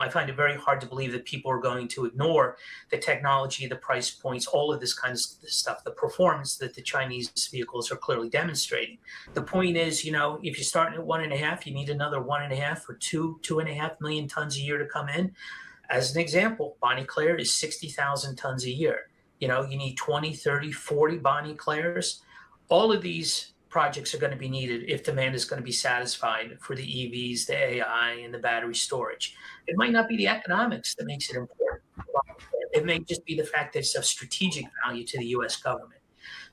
I find it very hard to believe that people are going to ignore the technology, the price points, all of this kind of stuff, the performance that the Chinese vehicles are clearly demonstrating. The point is, you know, if you're starting at 1.5, you need another 1.5 or 2.5 million tons a year to come in. As an example, Bonnie Claire is 60,000 tons a year. You know, you need 20, 30, 40 Bonnie Claires. All of these projects are going to be needed if demand is going to be satisfied for the EVs, the AI, and the battery storage. It might not be the economics that makes it important. It may just be the fact that it's of strategic value to the U.S. government.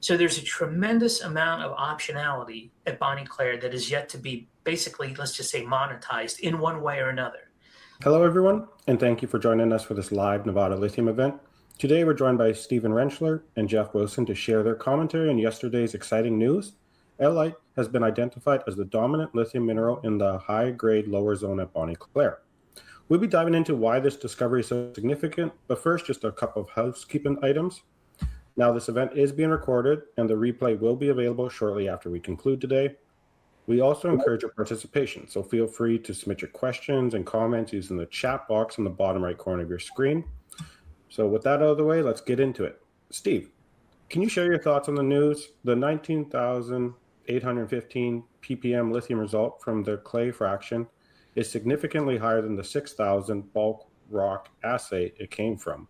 So there's a tremendous amount of optionality at Bonnie Claire that is yet to be basically, let's just say, monetized in one way or another. Hello, everyone, and thank you for joining us for this live Nevada Lithium event. Today, we're joined by Stephen Rentschler and Jeff Wilson to share their commentary on yesterday's exciting news. Illite has been identified as the dominant lithium mineral in the high-grade lower zone at Bonnie Claire. We'll be diving into why this discovery is so significant, but first, just a couple of housekeeping items. Now, this event is being recorded, and the replay will be available shortly after we conclude today. We also encourage your participation, so feel free to submit your questions and comments using the chat box in the bottom right corner of your screen. So with that out of the way, let's get into it. Steve, can you share your thoughts on the news? The 19,815 ppm lithium result from the clay fraction is significantly higher than the 6,000 bulk rock assay it came from.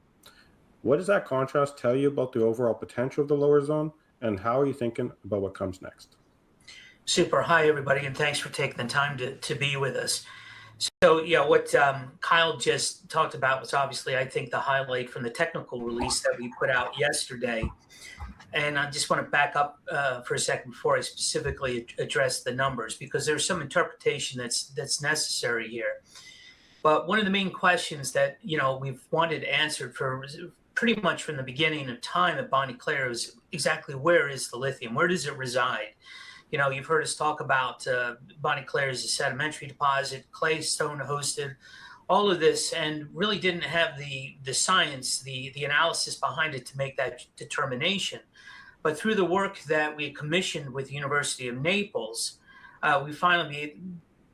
What does that contrast tell you about the overall potential of the lower zone, and how are you thinking about what comes next? Super. Hi, everybody, and thanks for taking the time to be with us. So, yeah, what Kyle just talked about was obviously, I think, the highlight from the technical release that we put out yesterday. And I just want to back up for a second before I specifically address the numbers, because there's some interpretation that's necessary here. But one of the main questions that, you know, we've wanted answered for pretty much from the beginning of time at Bonnie Claire is exactly where is the lithium? Where does it reside? You know, you've heard us talk about Bonnie Claire as a sedimentary deposit, clay stone hosted, all of this, and really didn't have the science, the analysis behind it to make that determination. But through the work that we commissioned with the University of Naples, we finally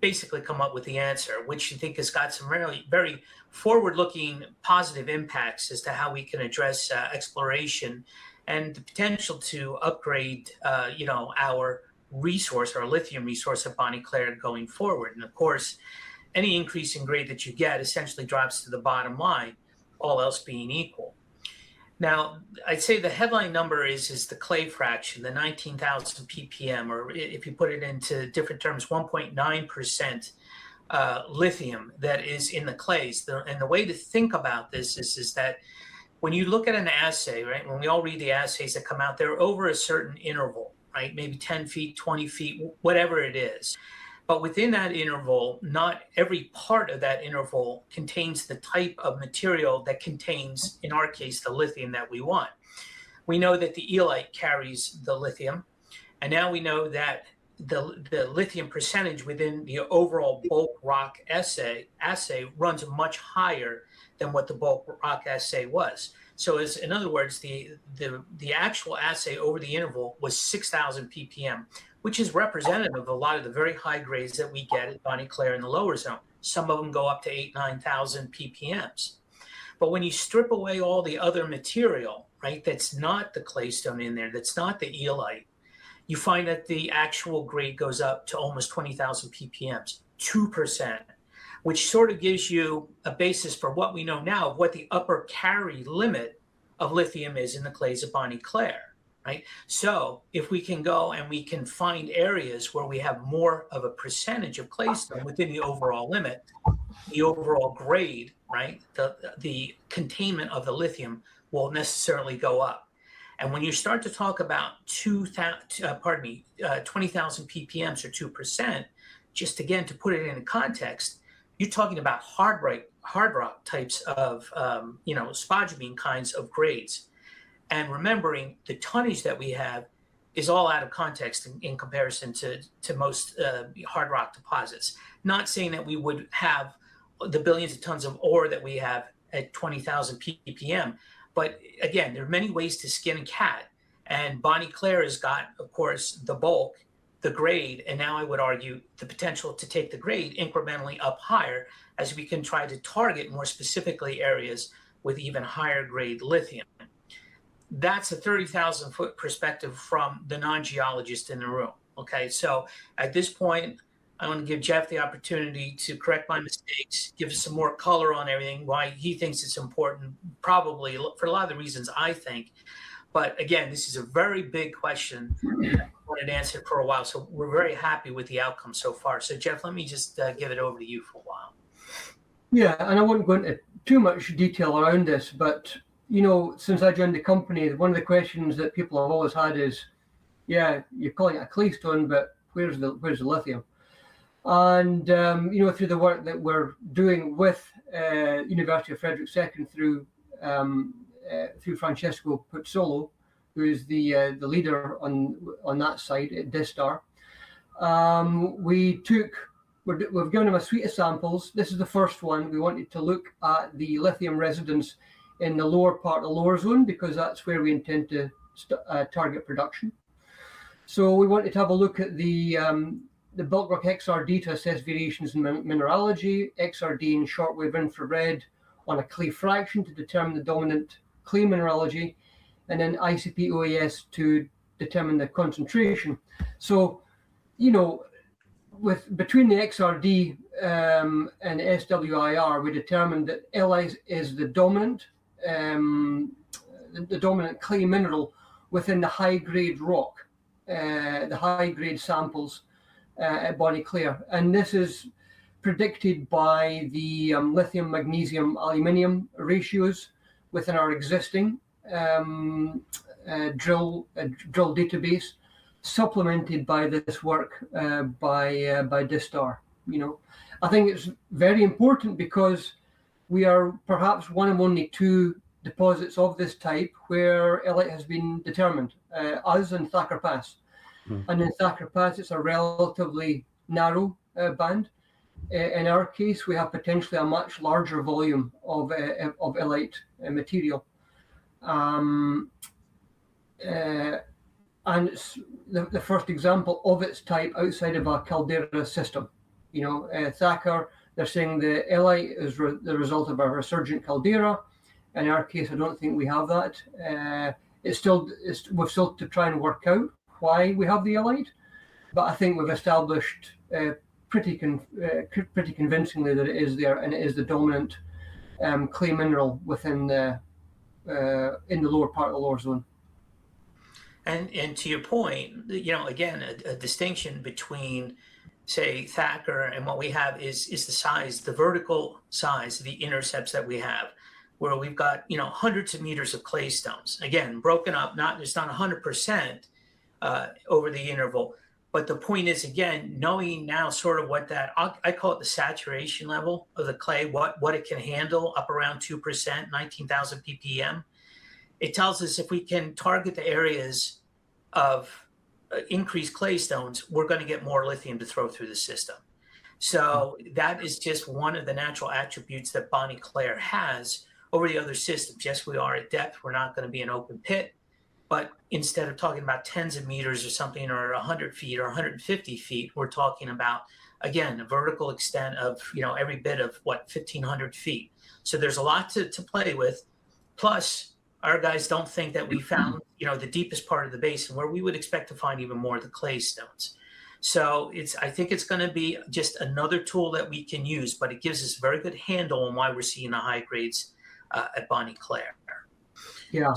basically come up with the answer, which I think has got some really very forward-looking positive impacts as to how we can address exploration and the potential to upgrade, you know, our resource, our lithium resource at Bonnie Claire going forward. And of course, any increase in grade that you get essentially drops to the bottom line, all else being equal. Now, I'd say the headline number is the clay fraction, the 19,000 ppm, or if you put it into different terms, 1.9% lithium that is in the clays. And the way to think about this is that when you look at an assay, right, when we all read the assays that come out, they're over a certain interval, right? Maybe 10 feet, 20 feet, whatever it is. But within that interval, not every part of that interval contains the type of material that contains, in our case, the lithium that we want. We know that the Illite carries the lithium, and now we know that the lithium percentage within the overall bulk rock assay runs much higher than what the bulk rock assay was. So in other words, the actual assay over the interval was 6,000 ppm, which is representative of a lot of the very high grades that we get at Bonnie Claire in the lower zone. Some of them go up to 8,000-9,000 ppms. But when you strip away all the other material, right, that's not the claystone in there, that's not the Illite, you find that the actual grade goes up to almost 20,000 ppms, 2%. Which sort of gives you a basis for what we know now of what the upper carry limit of lithium is in the clays of Bonnie Claire, right? So if we can go and we can find areas where we have more of a percentage of claystone within the overall limit, the overall grade, right, the containment of the lithium will necessarily go up. And when you start to talk about 20,000 ppms or 2%, just again to put it in context, you're talking about hard rock types of, you know, spodumene kinds of grades. And remembering the tonnage that we have is all out of context in comparison to most hard rock deposits. Not saying that we would have the billions of tons of ore that we have at 20,000 ppm, but again, there are many ways to skin a cat. And Bonnie Claire has got, of course, the bulk, the grade, and now I would argue the potential to take the grade incrementally up higher as we can try to target more specifically areas with even higher grade lithium. That's a 30,000 foot perspective from the non-geologist in the room. Okay, so at this point, I want to give Jeff the opportunity to correct my mistakes, give us some more color on everything, why he thinks it's important, probably for a lot of the reasons I think. But again, this is a very big question. I wanted answered for a while, so we're very happy with the outcome so far. So Jeff, let me just give it over to you for a while. Yeah, and I won't go into too much detail around this, but since I joined the company, one of the questions that people have always had is, yeah, you're calling it a claystone, but where's the lithium? And through the work that we're doing with University of Frederick II through Francesco Puzzolo, who is the leader on that site at Distar, we've given him a suite of samples. This is the first one. We wanted to look at the lithium residence in the lower part of the lower zone because that's where we intend to target production. So we wanted to have a look at the bulk rock XRD to assess variations in mineralogy, XRD in shortwave infrared on a clay fraction to determine the dominant clay mineralogy, and then ICP OAS to determine the concentration. So, between the XRD and SWIR, we determined that Li is the dominant clay mineral within the high-grade rock, the high-grade samples at Bonnie Claire. And this is predicted by the lithium, magnesium, aluminium ratios within our existing drill database, supplemented by this work by Distar. I think it's very important because we are perhaps one of only two deposits of this type where Illite has been determined, us and Thacker Pass. And in Thacker Pass, it's a relatively narrow band. In our case, we have potentially a much larger volume of Illite material. And it's the first example of its type outside of a caldera system. Thacker, they're saying the Illite is the result of a resurgent caldera. In our case, I don't think we have that. We've still to try and work out why we have the Illite, but I think we've established pretty convincingly that it is there, and it is the dominant clay mineral within in the lower part of the lower zone. And to your point, again, a distinction between, say, Thacker and what we have is the size, the vertical size of the intercepts that we have, where we've got hundreds of meters of clay stones. Again, broken up, it's not 100% over the interval. But the point is, again, knowing now sort of what I call it the saturation level of the clay, what it can handle up around 2%, 19,000 ppm. It tells us if we can target the areas of increased clay stones, we're going to get more lithium to throw through the system. So that is just one of the natural attributes that Bonnie Claire has over the other systems. Yes, we are at depth. We're not going to be an open pit. But instead of talking about tens of meters or something, or 100 feet or 150 feet, we're talking about, again, a vertical extent of, every bit of 1,500 feet. So there's a lot to play with. Plus, our guys don't think that we found, the deepest part of the basin where we would expect to find even more of the clay stones. So I think it's going to be just another tool that we can use, but it gives us a very good handle on why we're seeing the high grades at Bonnie Claire. Yeah.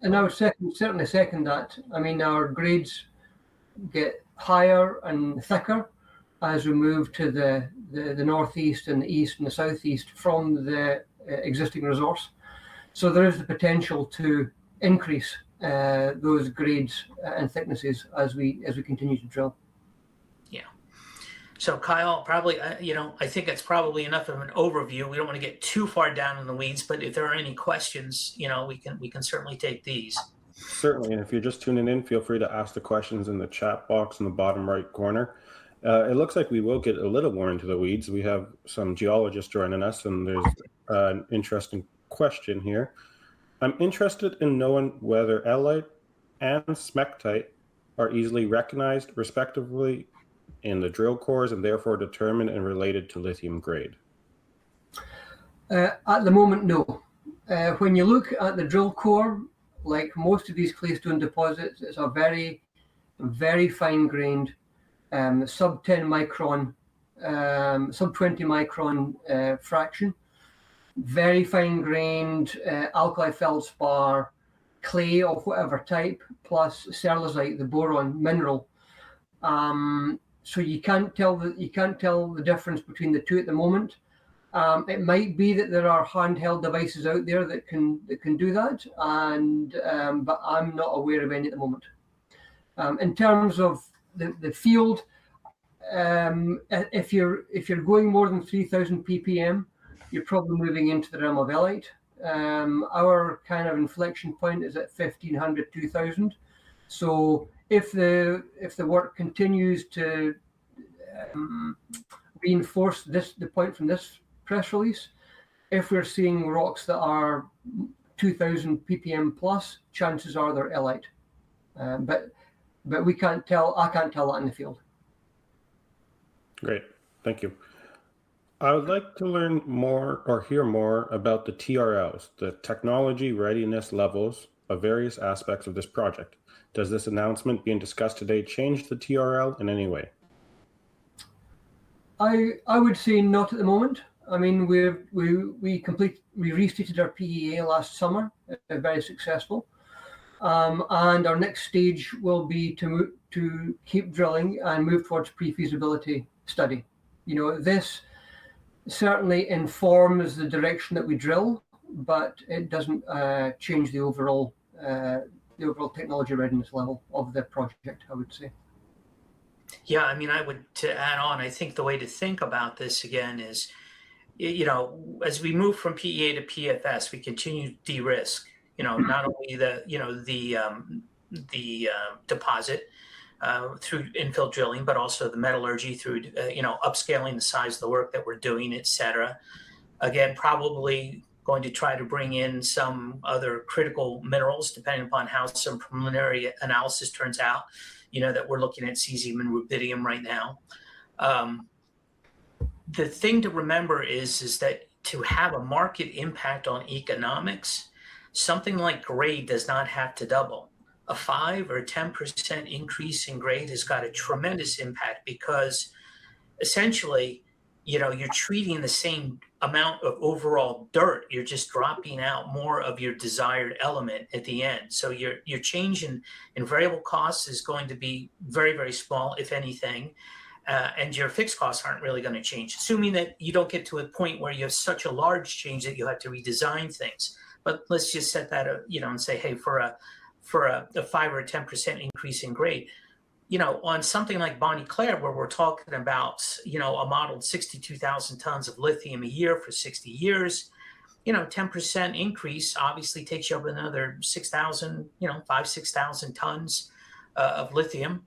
And I would certainly second that. I mean, our grades get higher and thicker as we move to the northeast and the east and the southeast from the existing resource. So there is the potential to increase those grades and thicknesses as we continue to drill. Yeah. So Kyle, probably, I think that's probably enough of an overview. We don't want to get too far down in the weeds, but if there are any questions, we can certainly take these. Certainly, and if you're just tuning in, feel free to ask the questions in the chat box in the bottom right corner. It looks like we will get a little more into the weeds. We have some geologists joining us, and there's an interesting question here. I'm interested in knowing whether Illite and smectite are easily recognized, respectively, in the drill cores and therefore determined and related to lithium grade? At the moment, no. When you look at the drill core, like most of these claystone deposits, it's a very, very fine-grained, sub 10 micron, sub 20 micron fraction. Very fine-grained alkali feldspar, clay of whatever type, plus cerlosite, the boron mineral. So you can't tell the difference between the two at the moment. It might be that there are handheld devices out there that can do that, but I'm not aware of any at the moment. In terms of the field, if you're going more than 3,000 ppm, you're probably moving into the realm of Illite. Our kind of inflection point is at 1,500, 2,000. So if the work continues to reinforce the point from this press release, if we're seeing rocks that are 2,000 ppm plus, chances are they're Illite. But we can't tell. I can't tell that in the field. Great, thank you. I would like to learn more or hear more about the TRLs, the technology readiness levels of various aspects of this project. Does this announcement being discussed today change the TRL in any way? I would say not at the moment. I mean, we restated our PEA last summer, very successful, and our next stage will be to keep drilling and move towards pre-feasibility study. You know, this certainly informs the direction that we drill, but it doesn't change the overall technology readiness level of the project, I would say. Yeah, I mean, to add on, I think the way to think about this again is, you know, as we move from PEA to PFS, we continue to de-risk, you know, not only the deposit through infill drilling, but also the metallurgy through, you know, upscaling the size of the work that we're doing, et cetera. Again, probably going to try to bring in some other critical minerals, depending upon how some preliminary analysis turns out, you know, that we're looking at cesium and rubidium right now. The thing to remember is that to have a market impact on economics, something like grade does not have to double. A 5 or 10% increase in grade has got a tremendous impact because essentially, you know, you're treating the same amount of overall dirt. You're just dropping out more of your desired element at the end. So your change in variable costs is going to be very, very small, if anything. And your fixed costs aren't really going to change, assuming that you don't get to a point where you have such a large change that you have to redesign things. But let's just set that, you know, and say, hey, for a 5 or 10% increase in grade, you know, on something like Bonnie Claire, where we're talking about, you know, a modeled 62,000 tons of lithium a year for 60 years, you know, 10% increase obviously takes you up another 6,000, you know, 6,000 tons of lithium.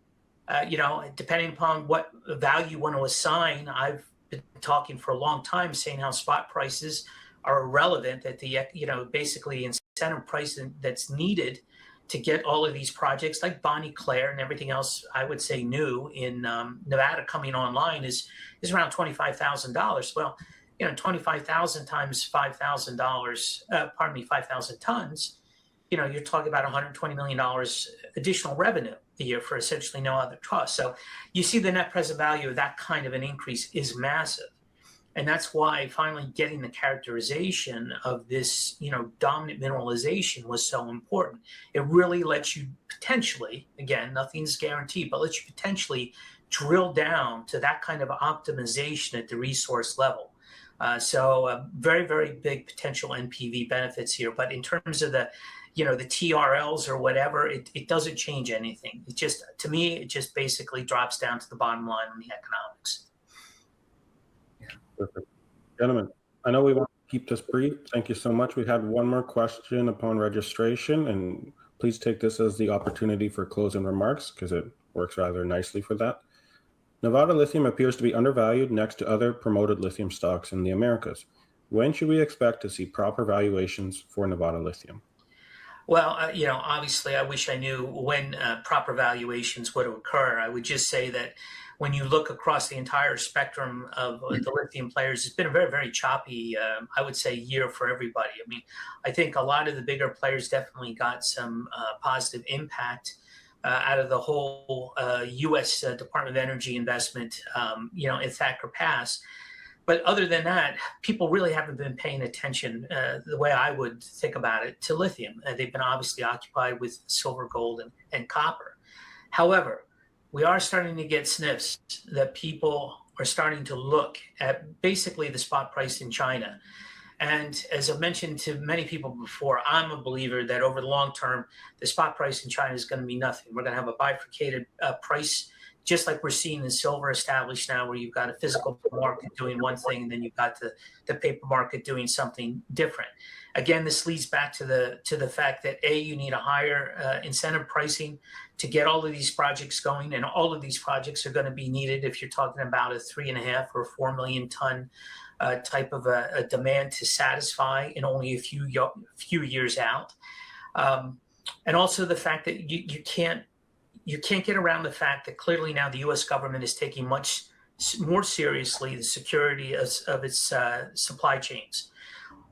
You know, depending upon what value you want to assign, I've been talking for a long time saying how spot prices are irrelevant at the, you know, basically incentive price that's needed to get all of these projects like Bonnie Claire and everything else, I would say new in Nevada coming online is around $25,000. Well, you know, 25,000 times $5,000, 5,000 tons, you know, you're talking about $120 million additional revenue a year for essentially no other cost. So you see the net present value of that kind of an increase is massive. And that's why finally getting the characterization of this, you know, dominant mineralization was so important. It really lets you potentially, again, nothing's guaranteed, but lets you potentially drill down to that kind of optimization at the resource level. So very, very big potential NPV benefits here. But in terms of the, you know, the TRLs or whatever, it doesn't change anything. It just, to me, it just basically drops down to the bottom line on the economics. Perfect. Gentlemen, I know we want to keep this brief. Thank you so much. We had one more question upon registration, and please take this as the opportunity for closing remarks because it works rather nicely for that. Nevada Lithium appears to be undervalued next to other promoted lithium stocks in the Americas. When should we expect to see proper valuations for Nevada Lithium? Well, obviously, I wish I knew when proper valuations would occur. I would just say that when you look across the entire spectrum of the lithium players, it's been a very, very choppy, I would say, year for everybody. I mean, I think a lot of the bigger players definitely got some positive impact out of the whole U.S. Department of Energy investment, in Thacker Pass. But other than that, people really haven't been paying attention the way I would think about it to lithium. They've been obviously occupied with silver, gold, and copper. However, we are starting to get sniffs that people are starting to look at basically the spot price in China. And as I've mentioned to many people before, I'm a believer that over the long term, the spot price in China is going to be nothing. We're going to have a bifurcated price, just like we're seeing in silver established now, where you've got a physical market doing one thing, and then you've got the paper market doing something different. Again, this leads back to the fact that you need a higher incentive pricing to get all of these projects going, and all of these projects are going to be needed if you're talking about a 3.5 or 4 million ton type of a demand to satisfy in only a few years out, and also the fact that you can't get around the fact that clearly now the U.S. government is taking much more seriously the security of its supply chains.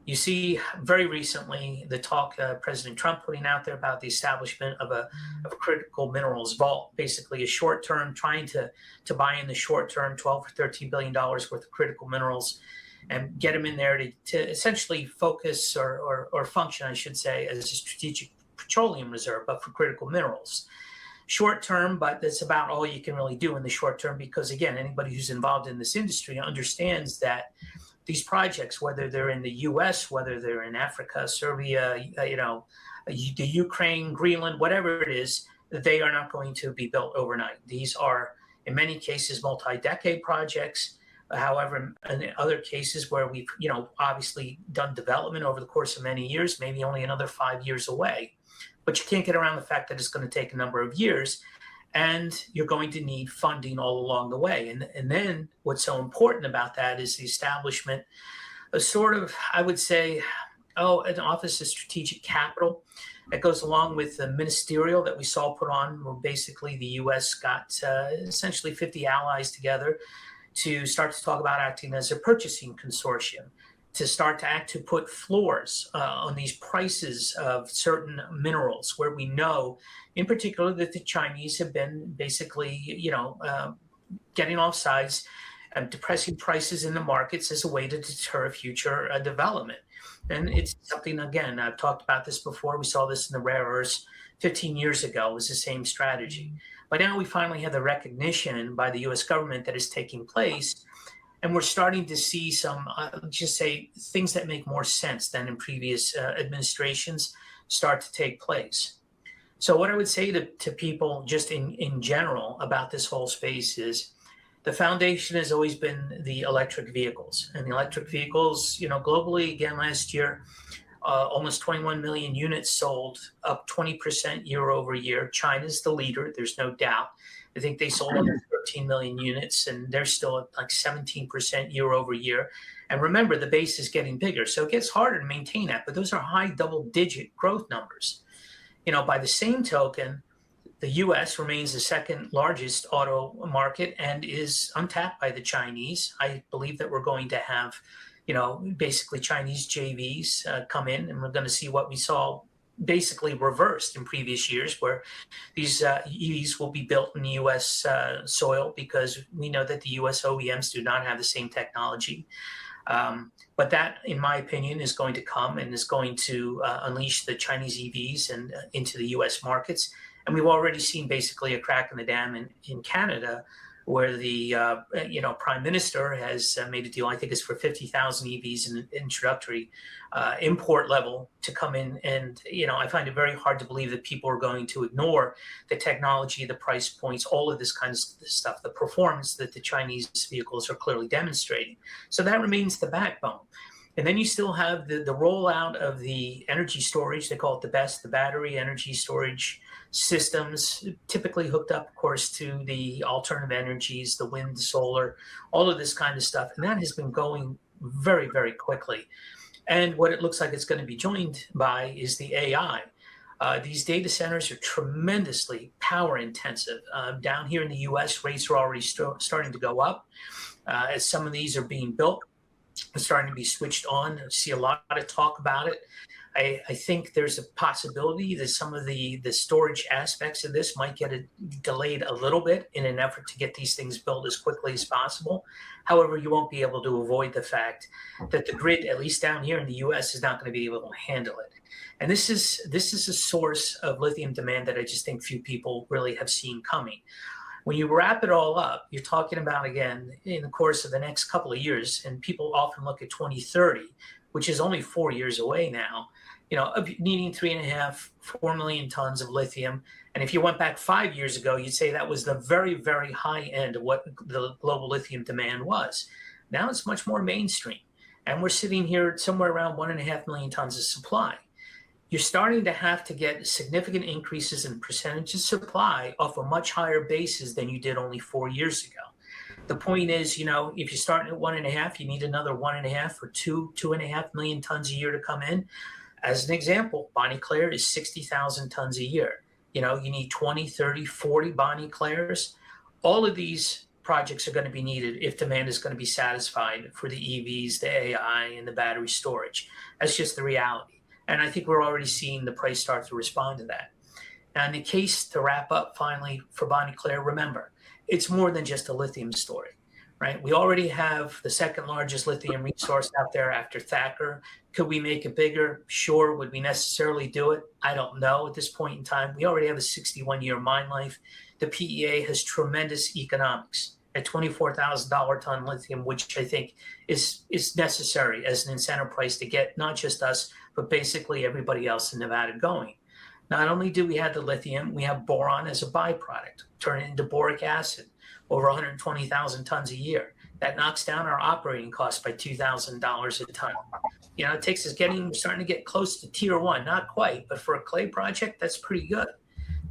You see very recently the talk President Trump putting out there about the establishment of a critical minerals vault, basically a short term, trying to buy in the short term $12 or $13 billion worth of critical minerals and get them in there to essentially focus or function, I should say, as a strategic petroleum reserve, but for critical minerals. Short term, but that's about all you can really do in the short term, because again, anybody who's involved in this industry understands that these projects, whether they're in the U.S., whether they're in Africa, Serbia, the Ukraine, Greenland, whatever it is, they are not going to be built overnight. These are, in many cases, multi-decade projects. However, in other cases where we've, obviously done development over the course of many years, maybe only another 5 years away. But you can't get around the fact that it's going to take a number of years, and you're going to need funding all along the way. And then what's so important about that is the establishment of sort of, I would say, an Office of Strategic Capital that goes along with the ministerial that we saw put on, where basically the U.S. got essentially 50 allies together to start to talk about acting as a purchasing consortium, to start to put floors on these prices of certain minerals, where we know in particular that the Chinese have been basically, getting off sides and depressing prices in the markets as a way to deter future development. And it's something, again, I've talked about this before. We saw this in the rare earths 15 years ago. It was the same strategy. But now we finally have the recognition by the U.S. government that is taking place. And we're starting to see some, just say, things that make more sense than in previous administrations start to take place. So what I would say to people just in general about this whole space is the foundation has always been the electric vehicles. And the electric vehicles, globally, again, last year, almost 21 million units sold, up 20% year over year. China's the leader, there's no doubt. I think they sold almost 13 million units, and they're still at like 17% year over year. And remember, the base is getting bigger, so it gets harder to maintain that. But those are high double-digit growth numbers. By the same token, the U.S. remains the second largest auto market and is untapped by the Chinese. I believe that we're going to have, basically Chinese JVs come in, and we're going to see what we saw basically reversed in previous years, where these EVs will be built in the U.S. Soil, because we know that the U.S. OEMs do not have the same technology. But that, in my opinion, is going to come and is going to unleash the Chinese EVs and into the U.S. markets. And we've already seen basically a crack in the dam in Canada, where the Prime Minister has made a deal. I think it's for 50,000 EVs in introductory import level to come in. And I find it very hard to believe that people are going to ignore the technology, the price points, all of this kind of stuff, the performance that the Chinese vehicles are clearly demonstrating. So that remains the backbone. And then you still have the rollout of the energy storage. They call it the battery energy storage systems, typically hooked up, of course, to the alternative energies, the wind, the solar, all of this kind of stuff. And that has been going very, very quickly. And what it looks like it's going to be joined by is the AI. These data centers are tremendously power intensive. Down here in the US, rates are already starting to go up as some of these are being built and starting to be switched on. I see a lot of talk about it. I think there's a possibility that some of the storage aspects of this might get delayed a little bit in an effort to get these things built as quickly as possible. However, you won't be able to avoid the fact that the grid, at least down here in the US, is not going to be able to handle it. And this is a source of lithium demand that I just think few people really have seen coming. When you wrap it all up, you're talking about, again, in the course of the next couple of years, and people often look at 2030, which is only 4 years away now, of needing 3.5, 4 million tons of lithium. And if you went back 5 years ago, you'd say that was the very, very high end of what the global lithium demand was. Now it's much more mainstream. And we're sitting here somewhere around 1.5 million tons of supply. You're starting to have to get significant increases in percentage of supply off a much higher basis than you did only 4 years ago. The point is, if you're starting at 1.5, you need another 1.5 or 2.5 million tons a year to come in. As an example, Bonnie Claire is 60,000 tons a year. You need 20, 30, 40 Bonnie Claires. All of these projects are going to be needed if demand is going to be satisfied for the EVs, the AI, and the battery storage. That's just the reality. And I think we're already seeing the price start to respond to that. Now, in the case, to wrap up finally for Bonnie Claire, remember, it's more than just a lithium story, right? We already have the second largest lithium resource out there after Thacker. Could we make it bigger? Sure. Would we necessarily do it? I don't know at this point in time. We already have a 61-year mine life. The PEA has tremendous economics at $24,000 ton lithium, which I think is necessary as an incentive price to get not just us, but basically everybody else in Nevada going. Not only do we have the lithium, we have boron as a byproduct, turn it into boric acid, over 120,000 tons a year. That knocks down our operating costs by $2,000 a ton. It takes us starting to get close to tier one, not quite, but for a clay project, that's pretty good.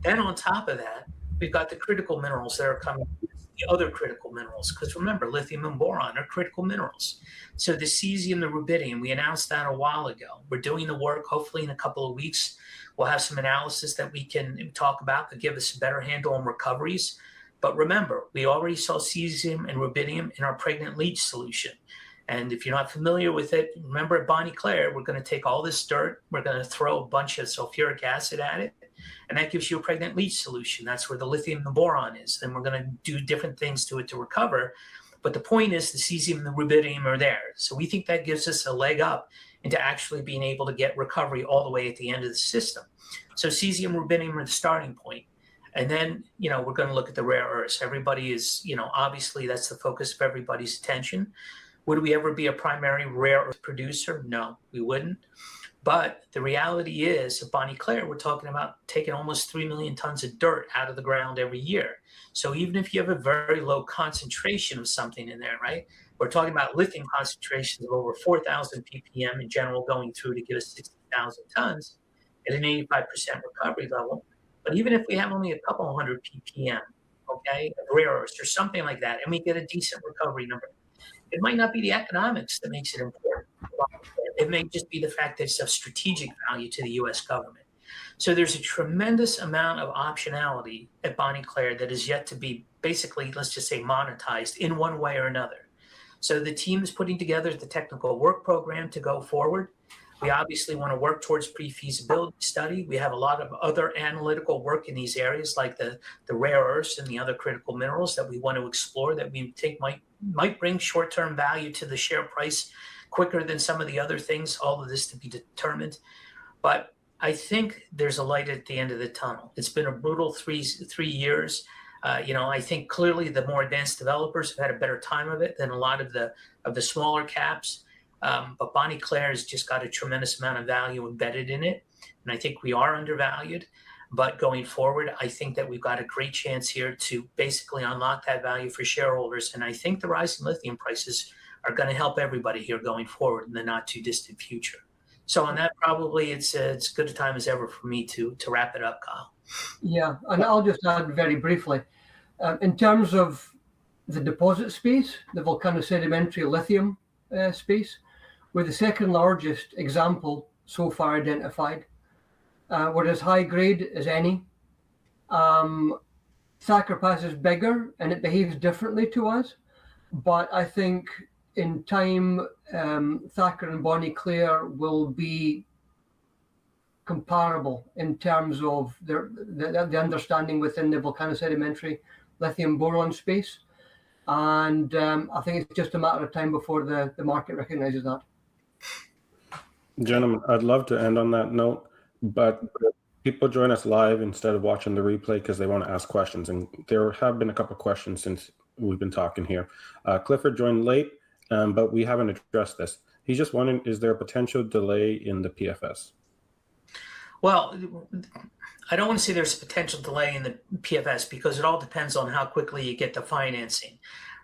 Then on top of that, we've got the critical minerals that are coming, the other critical minerals, because remember, lithium and boron are critical minerals. So the cesium, the rubidium, we announced that a while ago. We're doing the work. Hopefully in a couple of weeks, we'll have some analysis that we can talk about to give us a better handle on recoveries. But remember, we already saw cesium and rubidium in our pregnant leach solution. And if you're not familiar with it, remember at Bonnie Claire, we're going to take all this dirt, we're going to throw a bunch of sulfuric acid at it, and that gives you a pregnant leach solution. That's where the lithium and the boron is. Then we're going to do different things to it to recover. But the point is the cesium and the rubidium are there. So we think that gives us a leg up into actually being able to get recovery all the way at the end of the system. So cesium, rubidium are the starting point. And then, we're going to look at the rare earths. Everybody is, obviously that's the focus of everybody's attention. Would we ever be a primary rare earth producer? No, we wouldn't. But the reality is, at Bonnie Claire, we're talking about taking almost 3 million tons of dirt out of the ground every year. So even if you have a very low concentration of something in there, right? We're talking about lithium concentrations of over 4,000 ppm in general going through to give us 60,000 tons at an 85% recovery level. But even if we have only a couple hundred ppm, okay, of rare earths or something like that, and we get a decent recovery number, it might not be the economics that makes it important. It may just be the fact that it's of strategic value to the U.S. government. So there's a tremendous amount of optionality at Bonnie Claire that is yet to be basically, let's just say, monetized in one way or another. So the team is putting together the technical work program to go forward. We obviously want to work towards pre-feasibility study. We have a lot of other analytical work in these areas like the rare earths and the other critical minerals that we want to explore that we think might bring short-term value to the share price quicker than some of the other things, all of this to be determined. But I think there's a light at the end of the tunnel. It's been a brutal three years. I think clearly the more advanced developers have had a better time of it than a lot of the smaller caps. But Bonnie Claire has just got a tremendous amount of value embedded in it. And I think we are undervalued. But going forward, I think that we've got a great chance here to basically unlock that value for shareholders. And I think the rising lithium prices are going to help everybody here going forward in the not too distant future. So on that, probably it's good a time as ever for me to wrap it up, Kyle. Yeah, and I'll just add very briefly, in terms of the deposit space, the volcanosedimentary lithium space, we're the second largest example so far identified. We're as high grade as any. Thacker Pass is bigger and it behaves differently to us. But I think in time, Thacker and Bonnie Claire will be comparable in terms of the understanding within the volcanosedimentary lithium boron space. And I think it's just a matter of time before the market recognizes that. Gentlemen, I'd love to end on that note, but people join us live instead of watching the replay because they want to ask questions. And there have been a couple of questions since we've been talking here. Clifford joined late, but we haven't addressed this. He's just wondering, is there a potential delay in the PFS? Well, I don't want to say there's a potential delay in the PFS because it all depends on how quickly you get the financing.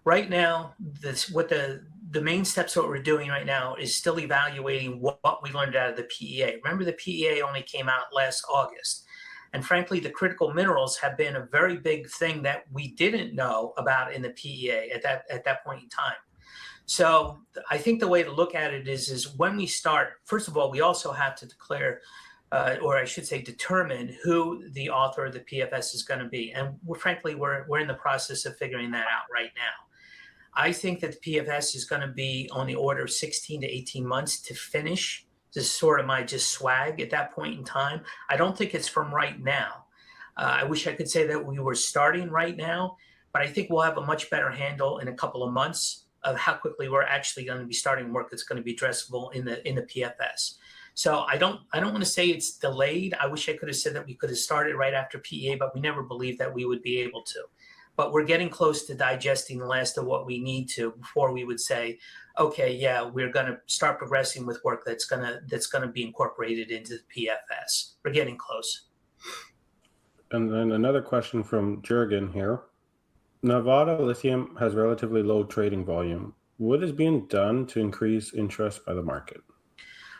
Right now, the main steps that we're doing right now is still evaluating what we learned out of the PEA. Remember, the PEA only came out last August. And frankly, the critical minerals have been a very big thing that we didn't know about in the PEA at that point in time. So I think the way to look at it is when we start, first of all, we also have to declare or I should say determine who the author of the PFS is going to be. And frankly, we're in the process of figuring that out right now. I think that the PFS is going to be on the order of 16 to 18 months to finish. This is sort of my just swag at that point in time. I don't think it's from right now. I wish I could say that we were starting right now, but I think we'll have a much better handle in a couple of months of how quickly we're actually going to be starting work that's going to be addressable in the PFS. So I don't want to say it's delayed. I wish I could have said that we could have started right after PEA, but we never believed that we would be able to. But we're getting close to digesting the last of what we need to before we would say, okay, yeah, we're going to start progressing with work that's going to be incorporated into the PFS. We're getting close. And then another question from Jurgen here. Nevada Lithium has relatively low trading volume. What is being done to increase interest by the market?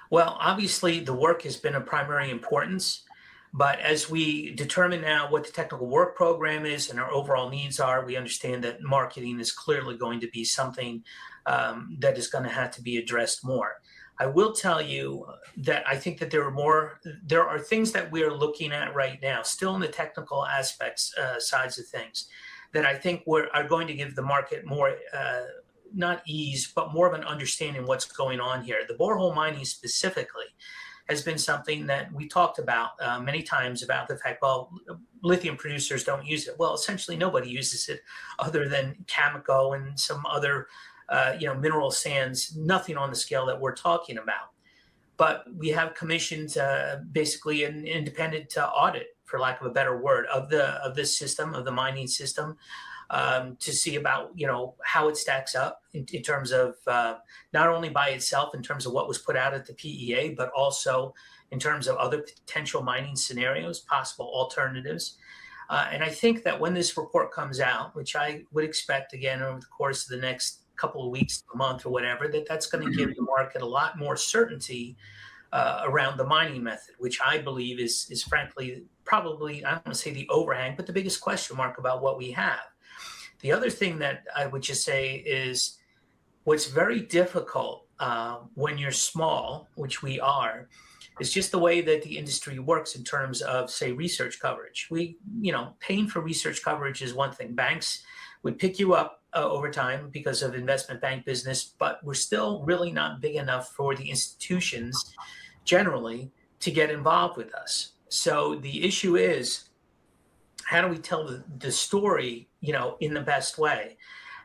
Well, obviously, the work has been of primary importance. But as we determine now what the technical work program is and our overall needs are, we understand that marketing is clearly going to be something that is going to have to be addressed more. I will tell you that I think that there are things that we are looking at right now, still in the technical aspects sides of things, that I think are going to give the market more, not ease, but more of an understanding what's going on here. The borehole mining specifically has been something that we talked about many times about the fact, well, lithium producers don't use it. Well, essentially nobody uses it other than Cameco and some other, mineral sands, nothing on the scale that we're talking about. But we have commissioned basically an independent audit, for lack of a better word, of this system, of the mining system, to see about, how it stacks up in terms of not only by itself in terms of what was put out at the PEA, but also in terms of other potential mining scenarios, possible alternatives. And I think that when this report comes out, which I would expect again over the course of the next couple of weeks, a month or whatever, that's going to give the market a lot more certainty around the mining method, which I believe is frankly probably, I don't want to say the overhang, but the biggest question mark about what we have. The other thing that I would just say is what's very difficult when you're small, which we are, is just the way that the industry works in terms of, say, research coverage. Paying for research coverage is one thing. Banks would pick you up over time because of investment bank business, but we're still really not big enough for the institutions generally to get involved with us. So the issue is, how do we tell the story, in the best way?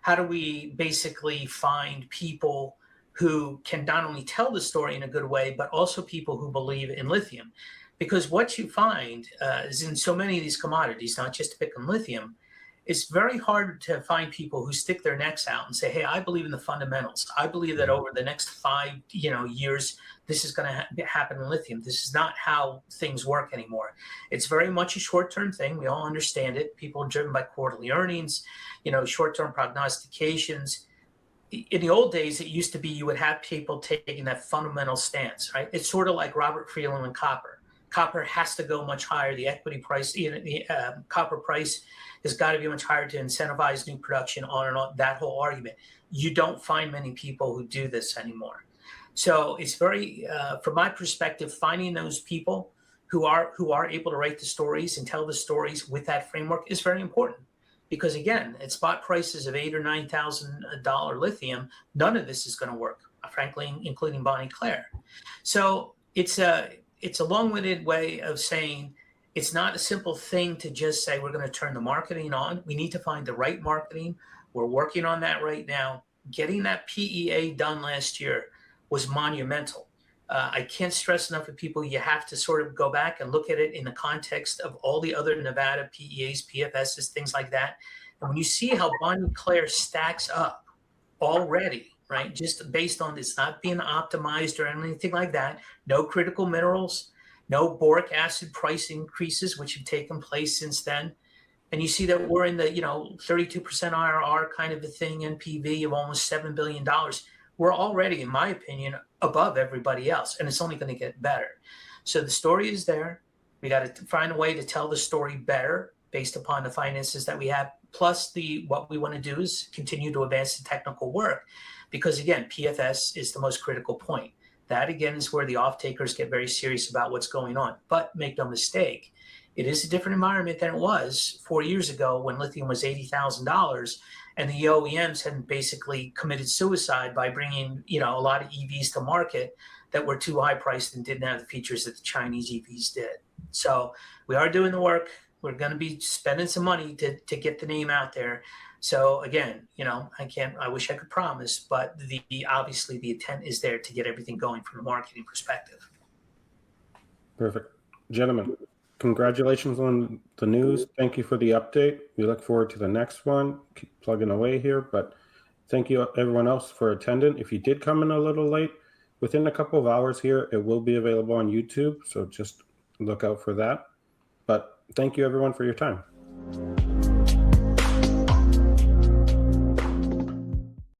How do we basically find people who can not only tell the story in a good way, but also people who believe in lithium? Because what you find is in so many of these commodities, not just to pick on lithium, it's very hard to find people who stick their necks out and say, hey, I believe in the fundamentals. I believe that over the next 5 years, this is going to happen in lithium. This is not how things work anymore. It's very much a short-term thing. We all understand it. People are driven by quarterly earnings, short-term prognostications. In the old days, it used to be you would have people taking that fundamental stance, right? It's sort of like Robert Freeland and copper. Copper has to go much higher. The equity price, the copper price has got to be much higher to incentivize new production, on and on, that whole argument. You don't find many people who do this anymore. So it's very, from my perspective, finding those people who are able to write the stories and tell the stories with that framework is very important. Because again, at spot prices of $8,000 or $9,000 lithium, none of this is going to work, frankly, including Bonnie Claire. So it's a long-winded way of saying it's not a simple thing to just say we're going to turn the marketing on. We need to find the right marketing. We're working on that right now. Getting that PEA done last year was monumental. I can't stress enough to people, you have to sort of go back and look at it in the context of all the other Nevada PEAs, PFSs, things like that. And when you see how Bonnie Claire stacks up already, right, just based on this not being optimized or anything like that, no critical minerals, no boric acid price increases, which have taken place since then. And you see that we're in the 32% IRR kind of a thing, NPV of almost $7 billion. We're already, in my opinion, above everybody else, and it's only going to get better. So the story is there. We got to find a way to tell the story better based upon the finances that we have. Plus, what we want to do is continue to advance the technical work, because again, PFS is the most critical point. That again is where the off-takers get very serious about what's going on. But make no mistake, it is a different environment than it was 4 years ago when lithium was $80,000. And the OEMs had basically committed suicide by bringing, a lot of EVs to market that were too high priced and didn't have the features that the Chinese EVs did. So we are doing the work. We're going to be spending some money to get the name out there. So again, I wish I could promise, but obviously the intent is there to get everything going from a marketing perspective. Perfect. Gentlemen, congratulations on the news. Thank you for the update. We look forward to the next one. Keep plugging away here, but thank you everyone else for attending. If you did come in a little late, within a couple of hours here, it will be available on YouTube, so just look out for that. But thank you everyone for your time.